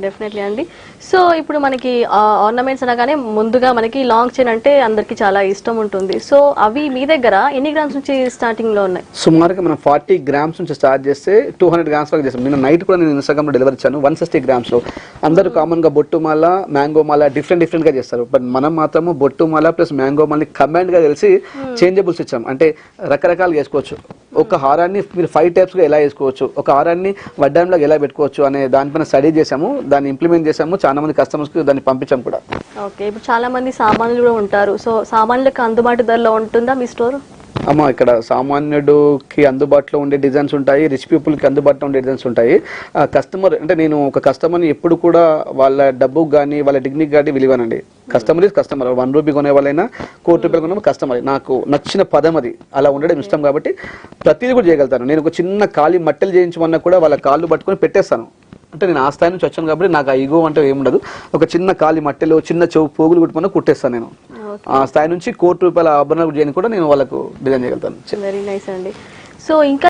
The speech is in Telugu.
డెఫినెట్లీ అండి. సో ఇప్పుడు మనకి ఆర్నమెంట్స్ అనగానే ముందుగా మనకి లాంగ్ చైన్ అంటే అందరికి చాలా ఇష్టం ఉంటుంది. సో అవి మీ దగ్గర ఎన్ని గ్రామ్స్ నుంచి స్టార్టింగ్ లో ఉన్నాయి? సుమారుగా మనం 40 గ్రామ్స్ నుంచి స్టార్ట్ చేస్తే 200 గ్రామ్స్ వరకు చేస్తాం. నిన్న నైట్ కూడా నేను ఇన్స్టాగ్రామ్ లో డెలివరీ ఇచ్చాను 160 గ్రామ్స్ లో. అందరూ కామన్ గా బొట్టు మాల, మ్యాంగో మాల డిఫరెంట్ గా చేస్తారు. బట్ మనం మాత్రము బొట్టు మాల ప్లస్ మ్యాంగో మాలని కంబైన్డ్ గా తెలిసి చేంజబుల్స్ ఇచ్చాం. అంటే రకరకాలుగా చేసుకోవచ్చు. ఒక హారాన్ని మీరు 5 టైప్స్ గా ఎలా వేసుకోవచ్చు, ఒక హారాన్ని వడ్డాంలాగా ఎలా పెట్టుకోవచ్చు అనే దానిపైన స్టడీ చేసాము, దాన్ని ఇంప్లిమెంట్ చేసాము. చాలా మంది కస్టమర్స్ కి దాన్ని పంపించాము కూడా. ఓకే, ఇప్పుడు చాలా మంది సామాన్యులు కూడా ఉంటారు. సో సామాన్యులకు అందుబాటు ధరలో ఉంటుందా మీ స్టోర్? అమ్మా, ఇక్కడ సామాన్యుడికి అందుబాటులో ఉండే డిజైన్స్ ఉంటాయి, రిచ్ పీపుల్కి అందుబాటులో ఉండే డిజైన్స్ ఉంటాయి. కస్టమర్ అంటే నేను ఒక కస్టమర్ని ఎప్పుడు కూడా వాళ్ళ డబ్బుకు కానీ వాళ్ళ డిగ్నిటీ కానీ విలువనండి. Customer is customer. 1 రూపీ కొనే వాళ్ళైనా 1 కోటి రూపాయలు కొనే కస్టమర్. నాకు నచ్చిన పదం అది, అలా ఉండడం ఇష్టం కాబట్టి ప్రతిదీ కూడా చేయగలుగుతాను. నేను ఒక చిన్న ఖాళీ మట్టెలు చేయించమన్నా కూడా వాళ్ళ కాళ్ళు పట్టుకొని పెట్టేస్తాను. అంటే నేను ఆ స్థాయి నుంచి వచ్చాను కాబట్టి నాకు ఆ ఈగో అంటే ఏముండదు. ఒక చిన్న ఖాళీ మట్టెలు, చిన్న పోగులు కుట్టుమన్నా కుట్టేస్తాను నేను. ఆ స్థాయి నుంచి 1 కోటి రూపాయల ఆభరణాలు చేయని కూడా నేను వాళ్ళకు డిజైన్ చేయగలుగుతాను. వెరీ నైస్ అండి. సో ఇంకా